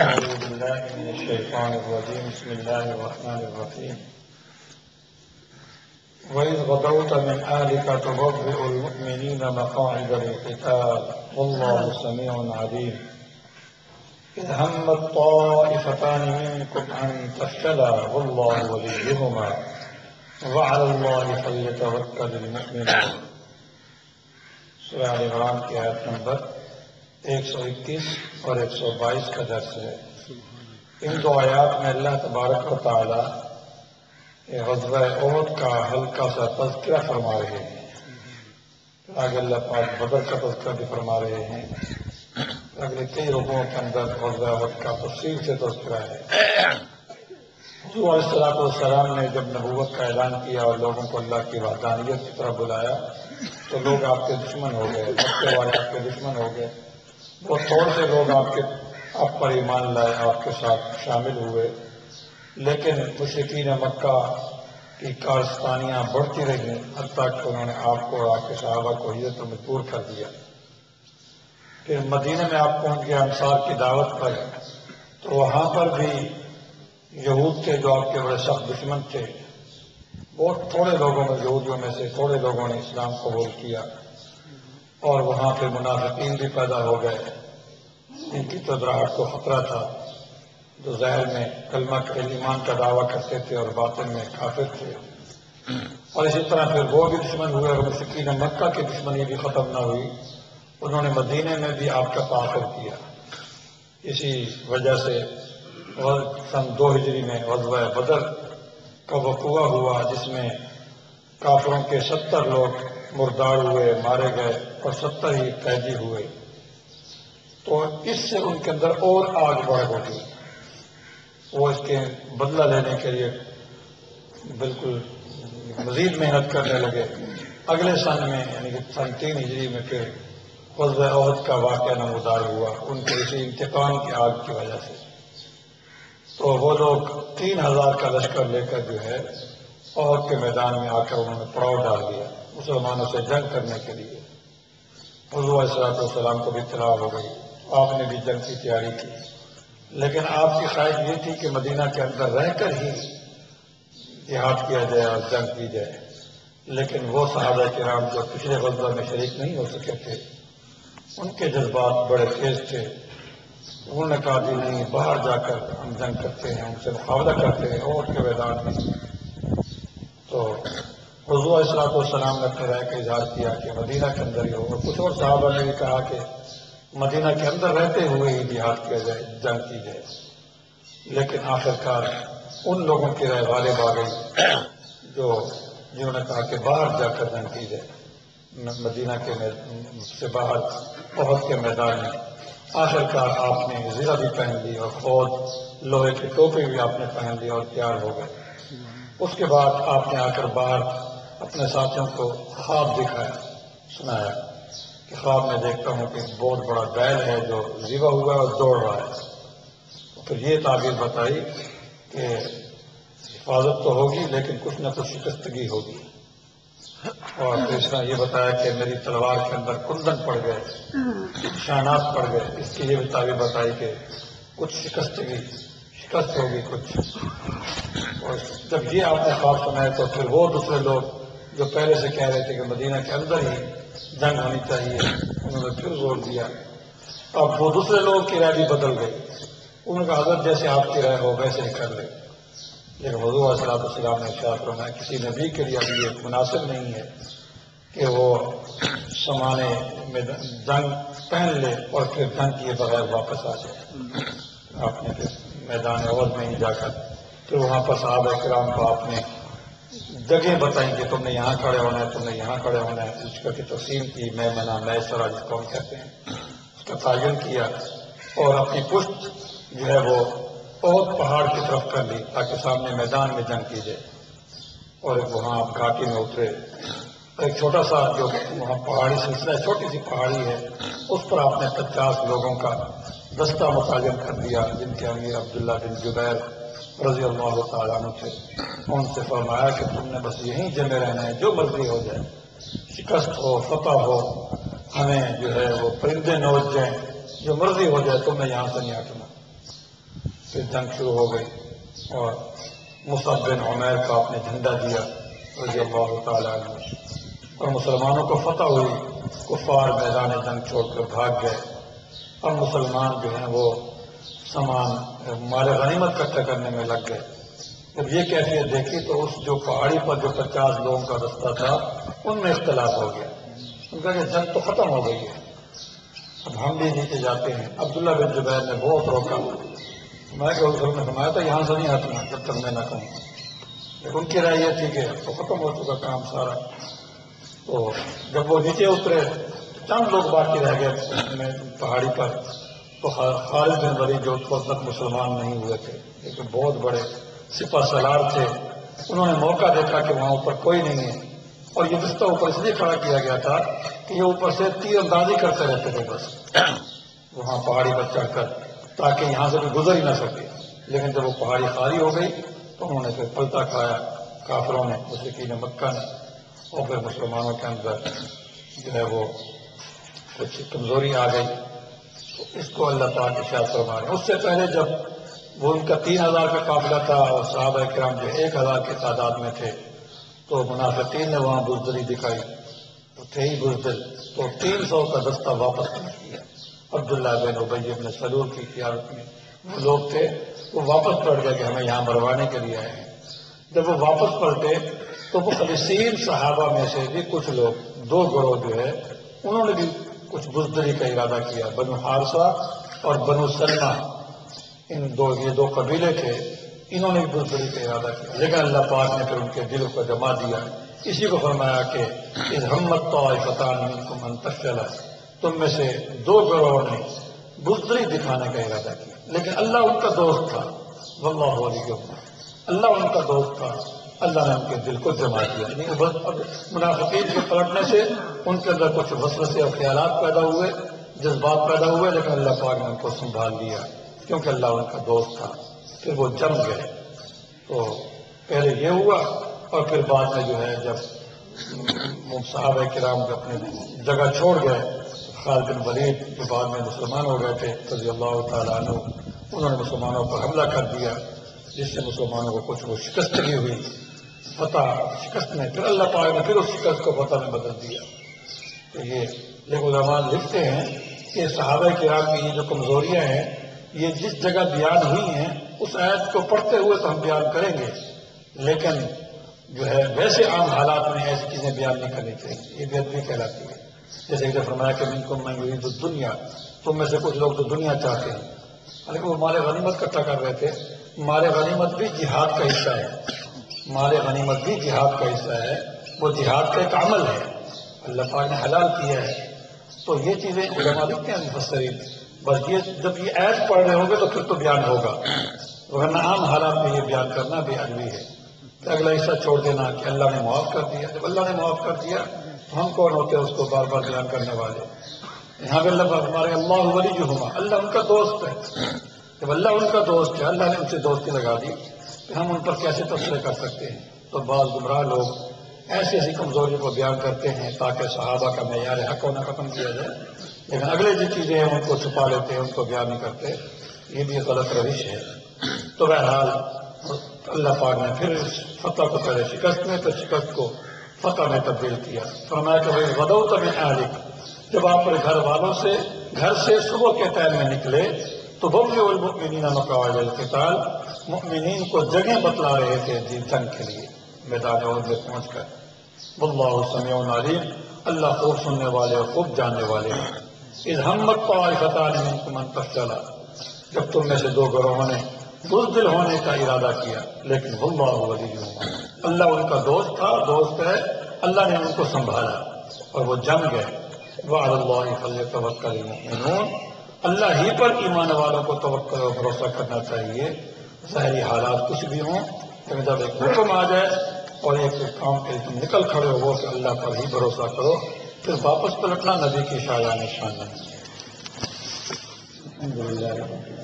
أعوذ بالله من الشيطان الرجيم بسم الله الرحمن الرحيم وإذ غدوت من أهلك تبوئ المؤمنين مقاعد للقتال والله سميع عليم إذ همت طائفتان منكم أن تفشلا والله وليهما وعلى الله فليتوكل المؤمنون سورہ آل عمران کی آیت نمبر 121 اور 122 کا درس ہے۔ ان دو آیات میں اللہ تبارک و تعالی غزوہ احد کا ہلکا سا تذکرہ فرما رہے ہیں، آگے اللہ پاک بدر کا تذکرہ بھی فرما رہے ہیں، اگلے کئی رکوعوں کے اندر غزوہ احد کا تفصیل سے تذکرہ ہے۔ حضور علیہ السلام نے جب نبوت کا اعلان کیا اور لوگوں کو اللہ کی وحدانیت کی طرف بلایا تو لوگ آپ کے دشمن ہو گئے، مکے والے آپ کے دشمن ہو گئے، بہت تھوڑے سے لوگ آپ پر ایمان لائے، آپ کے ساتھ شامل ہوئے، لیکن مشرکین مکہ کی کارستانیاں بڑھتی رہیں حتیٰ کہ انہوں نے آپ کو اور آپ کے صحابہ کو ہجرت پر مجبور کر دیا۔ پھر مدینہ میں آپ پہنچ گئے انصار کی دعوت پر، تو وہاں پر بھی یہود کے جو آپ کے بڑے سخت دشمن تھے، بہت تھوڑے لوگوں میں، یہودیوں میں سے تھوڑے لوگوں نے اسلام قبول کیا، اور وہاں پہ منافقین بھی پیدا ہو گئے جن کی تدراہٹ کو خطرہ تھا، جو ظاہر میں کلمہ ایمان کا دعویٰ کرتے تھے اور باطن میں کافر تھے، اور اسی طرح پھر وہ بھی دشمن ہوئے اور مشرکین مکہ کی دشمنی بھی ختم نہ ہوئی، انہوں نے مدینے میں بھی آپ کا تعاقب کیا۔ اسی وجہ سے سن 2 ہجری میں غزوہ بدر کا وقوع ہوا، جس میں کافروں کے 70 لوگ مردار ہوئے، مارے گئے، اور 70 ہی قیدی ہوئے۔ تو اس سے ان کے اندر اور آگ بڑھ ہوگی، وہ اس کے بدلہ لینے کے لیے بالکل مزید محنت کرنے لگے۔ اگلے سن میں یعنی کہ سن 3 ہجری میں پھر غزوہ احد کا واقعہ نمودار ہوا ان کے اسی انتقام کی آگ کی وجہ سے۔ تو وہ لوگ 3000 کا لشکر لے کر جو ہے احد کے میدان میں آ کر انہوں نے پڑاؤ ڈال دیا مسلمانوں سے جنگ کرنے کے لیے۔ حضور علیہ السلام کو بھی اطلاع ہو گئی، آپ نے بھی جنگ کی تیاری کی، لیکن آپ کی خواہش یہ تھی کہ مدینہ کے اندر رہ کر ہی جہاد کیا جائے اور جنگ کی جائے، لیکن وہ صحابہ کرام جو پچھلے غزوہ میں شریک نہیں ہو سکے تھے، ان کے جذبات بڑے تیز تھے، انہوں نے کہا کہ نہیں، باہر جا کر ہم جنگ کرتے ہیں، ان سے مقابلہ کرتے ہیں احد کے میدان میں۔ تو حضور علیہ السلام نے اپنے رائے کا اظہار کیا کہ مدینہ کے اندر ہی ہو، اور کچھ اور صحابہ نے بھی کہا کہ مدینہ کے اندر رہتے ہوئے ہی جہاد کیا جائے، جنگ کی جائے، لیکن آخرکار ان لوگوں کی رائے غالب آ گئی جنہوں نے کہا کہ باہر جا کر جنگ کی جائے، مدینہ کے سے باہر احد کے میدان میں۔ آخرکار آپ نے زرہ بھی پہن لی اور خود لوہے کے ٹوپے بھی آپ نے پہن لی اور تیار ہو گئے۔ اس کے بعد آپ نے آ کر باہر اپنے ساتھیوں کو خواب دکھایا، سنایا کہ خواب میں دیکھتا ہوں کہ بہت بڑا بیل ہے جو ذبح ہوا ہے اور دوڑ رہا ہے۔ پھر یہ تعبیر بتائی کہ حفاظت تو ہوگی لیکن کچھ نہ کچھ شکستگی ہوگی، اور پھر اس نے یہ بتایا کہ میری تلوار کے اندر کندن پڑ گئے، نشانات پڑ گئے، اس کی یہ بھی تعبیر بتائی کہ کچھ شکست ہوگی کچھ۔ اور جب یہ آپ نے خواب سنائے تو پھر وہ دوسرے لوگ جو پہلے سے کہہ رہے تھے کہ مدینہ کے اندر ہی جنگ ہونی چاہیے، انہوں نے پھر زور دیا۔ اب وہ دوسرے لوگوں کی رائے بھی بدل گئی، انہوں نے کہا حضرت جیسے آپ کی رائے ہو ویسے ہی کر لیں، لیکن حضور علیہ السلام نے ارشاد فرمایا کسی نبی کے لیے ابھی یہ مناسب نہیں ہے کہ وہ سمانے میں جنگ پہن لے اور پھر جنگ کیے بغیر واپس آ جائے۔ آپ نے پھر میدان احد میں ہی جا کر پھر وہاں پر صحابہ کرام کو آپ نے جگہ بتائیں کہ تم نے یہاں کھڑے ہونا ہے، تم نے یہاں کھڑے ہونا ہے، لشکر کی تقسیم کی، میمنہ میسرہ جس کو ہم کہتے ہیں، اس کا تعین کیا، اور اپنی پشت جو ہے وہ احد پہاڑ کی طرف کر لی تاکہ سامنے میدان میں جنگ کی جائے۔ اور وہاں آپ گھاٹی میں اترے، ایک چھوٹا سا جو وہاں پہاڑی سلسلہ ہے، چھوٹی سی پہاڑی ہے، اس پر آپ نے 50 لوگوں کا دستہ متعین کر دیا، جن کے امیر عبداللہ بن جبیر رضی اللہ تعالیٰ عنہ تھے۔ ان سے فرمایا کہ تم نے بس یہیں جمے رہنا ہے، جو مرضی ہو جائے، شکست ہو، فتح ہو، ہمیں جو ہے وہ پرندے نوچ جائیں، جو مرضی ہو جائے، تم نے یہاں سے نہیں ہٹنا۔ پھر جنگ شروع ہو گئی اور مصعب بن عمیر کا اپنے جھنڈا دیا رضی اللہ تعالیٰ عنہ، اور مسلمانوں کو فتح ہوئی، کفار میدان جنگ چھوڑ کر بھاگ گئے، اور مسلمان جو ہیں وہ سامان مال غنیمت اکٹھا کرنے میں لگ گئے۔ جب یہ کیفیت دیکھی تو اس جو پہاڑی پر جو 50 لوگوں کا رستہ تھا ان میں اختلاف ہو گیا، ان کا کہ جنگ تو ختم ہو گئی ہے، اب ہم بھی نیچے جاتے ہیں۔ عبداللہ بن زبیر نے بہت روکا، میں کہ حضور نے فرمایا تھا یہاں سے نہیں ہٹنا جب تک میں نہ کہوں، لیکن ان کی رائے یہ تھی کہ اب تو ختم ہو چکا کام سارا۔ تو جب وہ نیچے اترے چند لوگ باقی رہ گئے پہاڑی پر، تو خالد بن ولید جو اس وقت تک مسلمان نہیں ہوئے تھے لیکن بہت بڑے سپہ سالار تھے، انہوں نے موقع دیکھا کہ وہاں اوپر کوئی نہیں ہے، اور یہ رستہ اوپر اس لیے کھڑا کیا گیا تھا کہ یہ اوپر سے تیر اندازی کرتے رہتے تھے بس وہاں پہاڑی پر چڑھ کر، تاکہ یہاں سے بھی گزر ہی نہ سکے۔ لیکن جب وہ پہاڑی خالی ہو گئی تو انہوں نے پھر پلٹا کھایا کافروں نے، مشرکین مکہ نے، اور پھر مسلمانوں کے اندر جو ہے وہ کچھ کمزوری آ گئی۔ تو اس کو اللہ تعالیٰ کی ارشاد فرما رہے ہیں۔ اس سے پہلے جب وہ ان کا 3000 کا قافلہ تھا اور صحابہ کرام جو 1000 کی تعداد میں تھے، تو منافقین نے وہاں بزدلی دکھائی، تو تھے ہی بزدل، تو 300 کا دستہ واپس پلٹ کیا۔ عبداللہ بن ابی بن سلول کی قیادت میں وہ لوگ تھے، وہ واپس پلٹ گئے کہ ہمیں یہاں مروانے کے لیے آئے ہیں۔ جب وہ واپس پلٹے تو مخلصین صحابہ میں سے بھی کچھ لوگ، 2 گروہ جو ہے، انہوں نے بھی کچھ بزدلی کا ارادہ کیا۔ بنو حارثہ اور بنو سلمہ، یہ دو قبیلے تھے، انہوں نے بھی بزدلی کا ارادہ کیا، لیکن اللہ پاک نے پھر ان کے دلوں کو جما دیا۔ اسی کو فرمایا کہ اذ ہمت طائفتان منکم ان تفشلا، تم میں سے 2 گروہوں نے بزدلی دکھانے کا ارادہ کیا، لیکن اللہ ان کا دوست تھا، واللہ ولیہم، اللہ ان کا دوست تھا، اللہ نے ان کے دل کو جما دیا۔ منافقین کے پلٹنے سے ان کے اندر کچھ وسوسے اور خیالات پیدا ہوئے، جذبات پیدا ہوئے، لیکن اللہ پاک نے ان کو سنبھال لیا کیونکہ اللہ ان کا دوست تھا۔ پھر وہ جم گئے، تو پہلے یہ ہوا، اور پھر بعد میں جو ہے جب صحابہ کرام اپنے جگہ چھوڑ گئے، خالد بن ولید جو بعد میں مسلمان ہو گئے تھے رضی اللہ تعالیٰ عنہ، انہوں نے مسلمانوں پر حملہ کر دیا، جس سے مسلمانوں کو کچھ وہ شکستگی ہوئی، فتح شکست میں، پھر اللہ پاک نے پھر اس شکست کو فتح میں بدل دیا۔ تو یہ علماء لکھتے ہیں کہ صحابہ کرام کی یہ جو کمزوریاں ہیں، یہ جس جگہ بیان ہوئی ہیں اس آیت کو پڑھتے ہوئے تو ہم بیان کریں گے، لیکن جو ہے ویسے عام حالات میں ایسی چیزیں بیان نہیں کرنی چاہیے، یہ بے ادبی کہلاتی ہے۔ جیسے کہ فرمایا کہ منکم من یرید الدنیا، تم میں سے کچھ لوگ تو دنیا چاہتے ہیں، حالانکہ وہ مال غنیمت اکٹھا کر رہے تھے۔ مال غنیمت بھی جہاد کا حصہ ہے، مال غنیمت بھی جہاد کا حصہ ہے، وہ جہاد کا ایک عمل ہے، اللہ پاک نے حلال کیا ہے۔ تو یہ چیزیں علماء لکھتے ہیں مفسرین، بس یہ جب یہ ایت پڑھ رہے ہوں گے تو پھر تو بیان ہوگا، ورنہ عام حالات میں یہ بیان کرنا بے ادبی ہے۔ کہ اگلا حصہ چھوڑ دینا کہ اللہ نے معاف کر دیا، جب اللہ نے معاف کر دیا تو ہم کون ہوتے ہیں اس کو بار بار بیان کرنے والے؟ یہاں پہ اللہ ہمارے اللہ ولیہما، اللہ ان کا دوست ہے، جب اللہ ان کا دوست ہے، اللہ نے ان سے دوستی لگا دی، کہ ہم ان پر کیسے تبصرے کر سکتے ہیں؟ تو بعض گمراہ لوگ ایسی ایسی کمزوری کو بیان کرتے ہیں تاکہ صحابہ کا معیار حق ہونا ختم کیا جائے، لیکن اگلے جو چیزیں ہیں ان کو چھپا لیتے ہیں، ان کو بیان نہیں کرتے، یہ بھی غلط روش ہے۔ تو بہرحال اللہ پاک نے پھر فتح کو پہلے شکست میں، پھر شکست کو فتح میں تبدیل کیا۔ فرمایا کہ بھائی غدوت من اہلک، جب آپ اپنے گھر والوں سے گھر سے صبح کے ٹائم میں نکلے تو بوئ المؤمنین مقاعد القتال، مؤمنین کو جگہ بتلا رہے تھے جنگ کے لیے میدان احد میں پہنچ کر۔ واللہ سمیع علیم، اللہ خوب سننے والے اور خوب جاننے والے ہیں۔ اذ ہمت طائفتان منکم ان تفشلا، جب تم میں سے 2 گروہوں نے بزدل ہونے کا ارادہ کیا، لیکن واللہ ولیہما، اللہ ان کا دوست تھا، دوست ہے، اللہ نے ان کو سنبھالا اور وہ جم گئے۔ وعلی اللہ فلیتوکل المؤمنون، اللہ ہی پر ایمان والوں کو توکل اور بھروسہ کرنا چاہیے، ظاہری حالات کچھ بھی ہوں، لیکن جب ایک حکم آ جائے اور ایک کام کے تم نکل کھڑے ہو کہ اللہ پر ہی بھروسہ کرو، پھر واپس پلٹنا نبی کی شایان شان نہیں ہے۔ الحمدللہ۔